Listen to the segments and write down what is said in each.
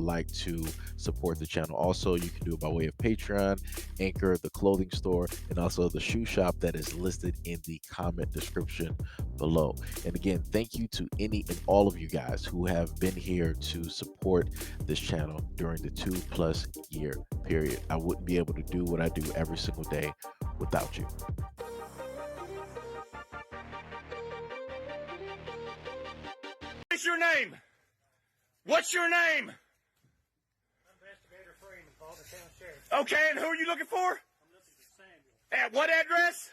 like to support the channel. Also, you can do it by way of Patreon, Anchor, the clothing store, and also the shoe shop that is listed in the comment description below. And again, thank you to any and all of you guys who have been here to support this channel during the 2+ year period. I wouldn't be able to do what I do every single day without you. What's your name? What's your name? Investigator Freeman, Faulkner County Sheriff. Okay, and who are you looking for? I'm looking for Samuel. At what address?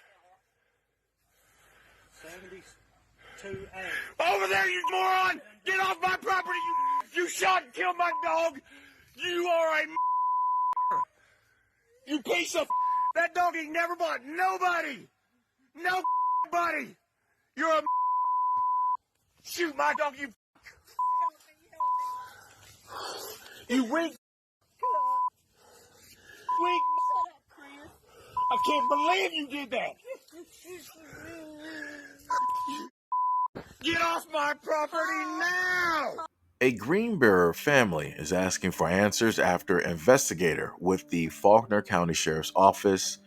72A. Over there, you moron! Get off my property! You shot and killed my dog! You are a you piece of that dog ain't never bought nobody! Nobody! You're a shoot my dog, you you weak I can't believe you did that! Get off my property now! A Greenbrier family is asking for answers after an investigator with the Faulkner County Sheriff's Office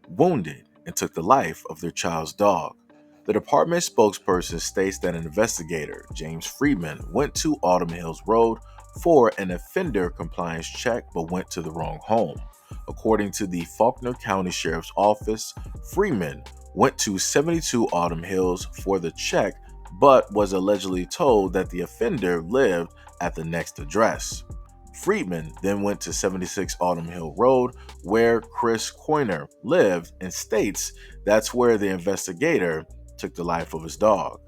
wounded and took the life of their child's dog. The department spokesperson states that an investigator, James Freeman, went to Autumn Hills Road for an offender compliance check but went to the wrong home. According to the Faulkner County Sheriff's Office, Freeman went to 72 Autumn Hills for the check but was allegedly told that the offender lived at the next address. Freeman then went to 76 Autumn Hill Road where Chris Coiner lived and states that's where the investigator took the life of his dog.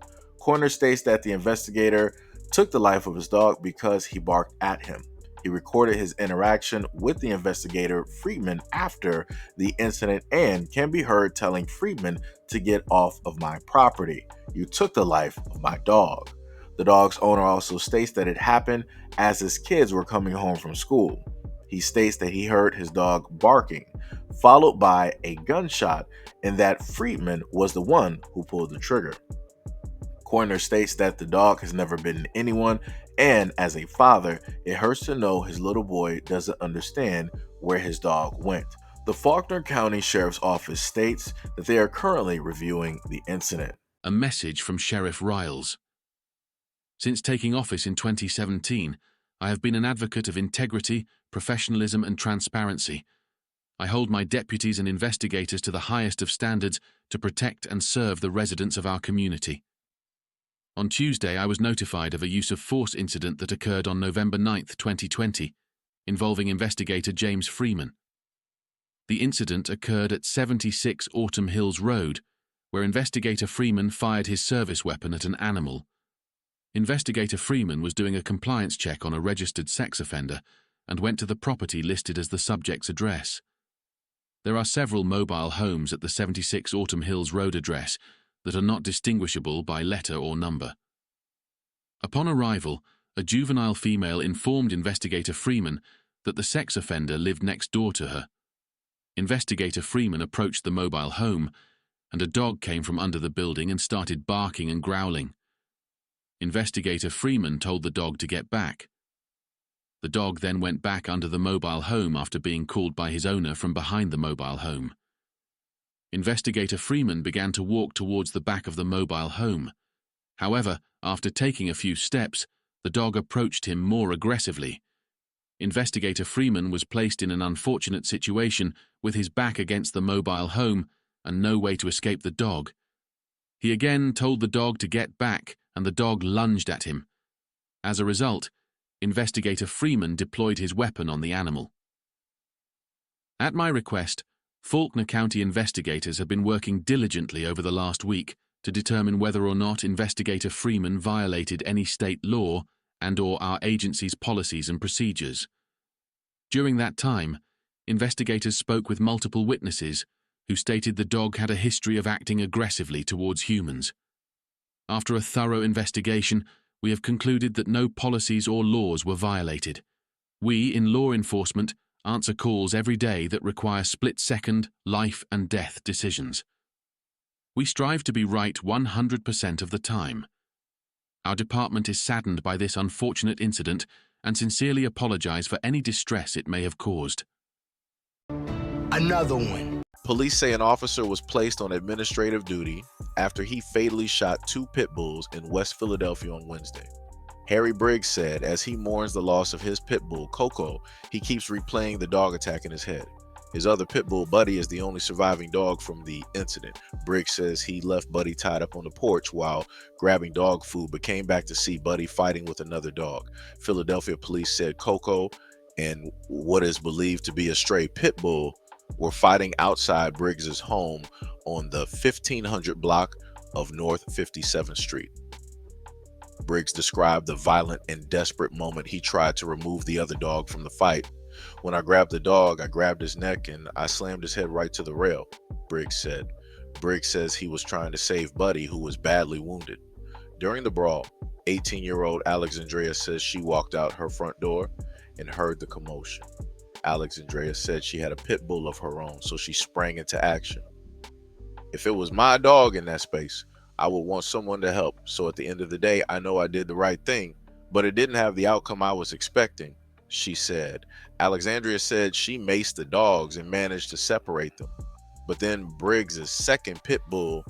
Coiner states that the investigator took the life of his dog because he barked at him. He recorded his interaction with the investigator, Freeman, after the incident and can be heard telling Freeman to get off of my property. You took the life of my dog. The dog's owner also states that it happened as his kids were coming home from school. He states that he heard his dog barking, followed by a gunshot, and that Freeman was the one who pulled the trigger. Coiner states that the dog has never bitten anyone, and as a father, it hurts to know his little boy doesn't understand where his dog went. The Faulkner County Sheriff's Office states that they are currently reviewing the incident. A message from Sheriff Riles. Since taking office in 2017, I have been an advocate of integrity, professionalism, and transparency. I hold my deputies and investigators to the highest of standards to protect and serve the residents of our community. On Tuesday, I was notified of a use of force incident that occurred on November 9, 2020, involving investigator James Freeman. The incident occurred at 76 Autumn Hills Road, where investigator Freeman fired his service weapon at an animal. Investigator Freeman was doing a compliance check on a registered sex offender and went to the property listed as the subject's address. There are several mobile homes at the 76 Autumn Hills Road address that are not distinguishable by letter or number. Upon arrival, a juvenile female informed investigator Freeman that the sex offender lived next door to her. Investigator Freeman approached the mobile home, and a dog came from under the building and started barking and growling. Investigator Freeman told the dog to get back. The dog then went back under the mobile home after being called by his owner from behind the mobile home. Investigator Freeman began to walk towards the back of the mobile home. However, after taking a few steps, the dog approached him more aggressively. Investigator Freeman was placed in an unfortunate situation with his back against the mobile home and no way to escape the dog. He again told the dog to get back, and the dog lunged at him. As a result, Investigator Freeman deployed his weapon on the animal. At my request, Faulkner County investigators have been working diligently over the last week to determine whether or not Investigator Freeman violated any state law and/or our agency's policies and procedures. During that time, investigators spoke with multiple witnesses who stated the dog had a history of acting aggressively towards humans. After a thorough investigation, we have concluded that no policies or laws were violated. We, in law enforcement, answer calls every day that require split-second, life and death decisions. We strive to be right 100% of the time. Our department is saddened by this unfortunate incident and sincerely apologize for any distress it may have caused. Another one. Police say an officer was placed on administrative duty after he fatally shot 2 pit bulls in West Philadelphia on Wednesday. Harry Briggs said as he mourns the loss of his pit bull, Coco, he keeps replaying the dog attack in his head. His other pit bull, Buddy, is the only surviving dog from the incident. Briggs says he left Buddy tied up on the porch while grabbing dog food, but came back to see Buddy fighting with another dog. Philadelphia police said Coco and what is believed to be a stray pit bull were fighting outside Briggs's home on the 1500 block of North 57th Street. Briggs described the violent and desperate moment he tried to remove the other dog from the fight. When I grabbed the dog, I grabbed his neck and I slammed his head right to the rail, Briggs said. Briggs says he was trying to save Buddy, who was badly wounded. During the brawl, 18-year-old Alexandria says she walked out her front door and heard the commotion. Alexandria said she had a pit bull of her own, so she sprang into action. If it was my dog in that space, I would want someone to help. So at the end of the day, I know I did the right thing, but it didn't have the outcome I was expecting, she said. Alexandria said she maced the dogs and managed to separate them. But then Briggs' second pit bull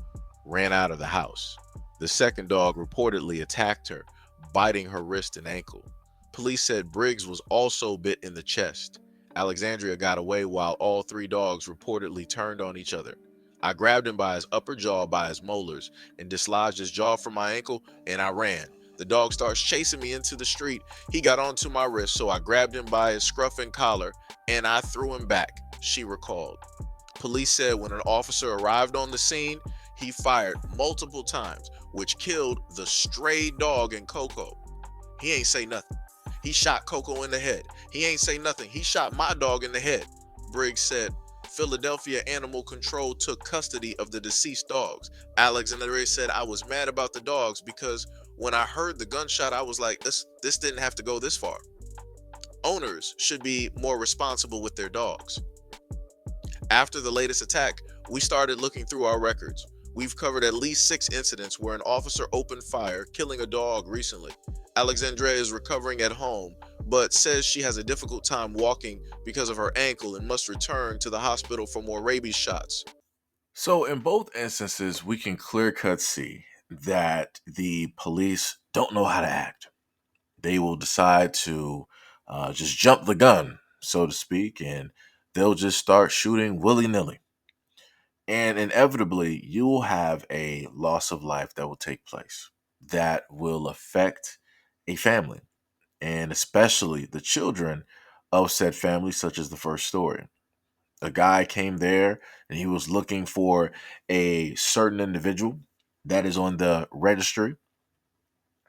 ran out of the house. The second dog reportedly attacked her, biting her wrist and ankle. Police said Briggs was also bit in the chest. Alexandria got away while all 3 dogs reportedly turned on each other. I grabbed him by his upper jaw by his molars and dislodged his jaw from my ankle, and I ran. The dog starts chasing me into the street. He got onto my wrist, so I grabbed him by his scruff and collar, and I threw him back, she recalled. Police said when an officer arrived on the scene, he fired multiple times, which killed the stray dog and Coco. He ain't say nothing. He shot Coco in the head. He ain't say nothing. He shot my dog in the head, Briggs said. Philadelphia Animal Control took custody of the deceased dogs. Alexandria said, I was mad about the dogs because when I heard the gunshot, I was like, this didn't have to go this far. Owners should be more responsible with their dogs. After the latest attack, we started looking through our records. We've covered at least 6 incidents where an officer opened fire, killing a dog recently. Alexandria is recovering at home, but says she has a difficult time walking because of her ankle and must return to the hospital for more rabies shots. So in both instances, we can clear-cut see that the police don't know how to act. They will decide to just jump the gun, so to speak, and they'll just start shooting willy-nilly. And inevitably, you will have a loss of life that will take place that will affect a family, and especially the children of said family, such as the first story. A guy came there and he was looking for a certain individual that is on the registry,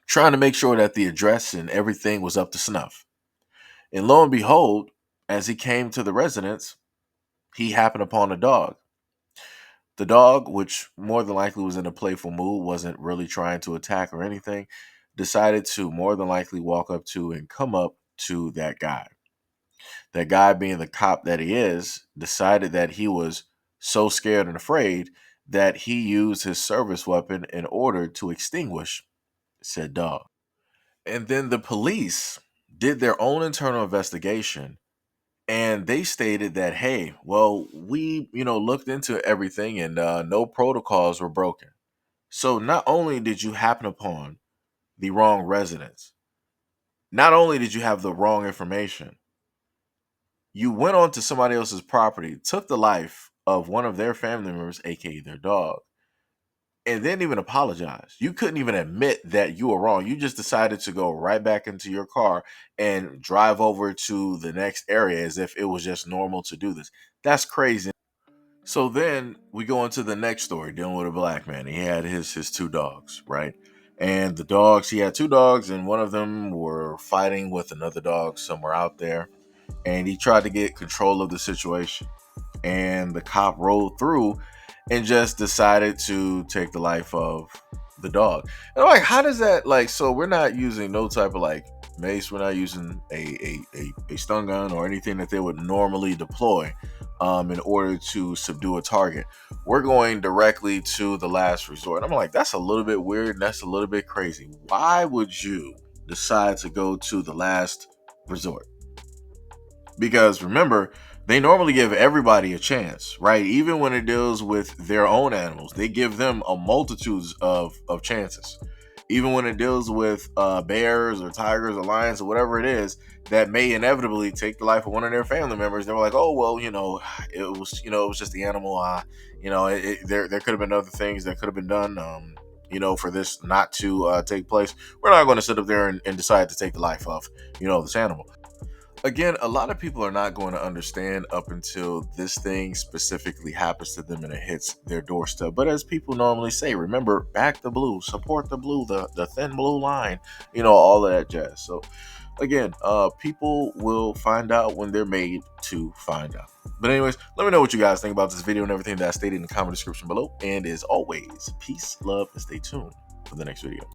trying to make sure that the address and everything was up to snuff. And lo and behold, as he came to the residence, he happened upon a dog. The dog, which more than likely was in a playful mood, wasn't really trying to attack or anything, decided to more than likely walk up to and come up to that guy. That guy, being the cop that he is, decided that he was so scared and afraid that he used his service weapon in order to extinguish said dog. And then the police did their own internal investigation, and they stated that, hey, well, we, looked into everything, and no protocols were broken. So not only did you happen upon the wrong residence, not only did you have the wrong information, you went onto somebody else's property, took the life of one of their family members, aka their dog, and didn't even apologize. You couldn't even admit that you were wrong. You just decided to go right back into your car and drive over to the next area as if it was just normal to do this. That's crazy. So then we go into the next story, dealing with a black man. He had his 2 dogs, right? And the dogs, he had 2 dogs, and one of them were fighting with another dog somewhere out there. And he tried to get control of the situation. And the cop rolled through and just decided to take the life of the dog. And I'm like, how does that, so we're not using no type of mace, we're not using a stun gun or anything that they would normally deploy in order to subdue a target. We're going directly to the last resort. And I'm like, that's a little bit weird and that's a little bit crazy. Why would you decide to go to the last resort. Because remember, they normally give everybody a chance, right? Even when it deals with their own animals, they give them a multitudes of chances. Even when it deals with bears or tigers or lions or whatever it is that may inevitably take the life of one of their family members, they were like, "Oh well, it was just the animal. There could have been other things that could have been done. For this not to take place. We're not going to sit up there and decide to take the life of this animal." Again, a lot of people are not going to understand up until this thing specifically happens to them and it hits their doorstep. But as people normally say, remember, back the blue, support the blue, the thin blue line, all of that jazz. So again, people will find out when they're made to find out. But anyways, let me know what you guys think about this video and everything that I stated in the comment description below. And as always, peace, love, and stay tuned for the next video.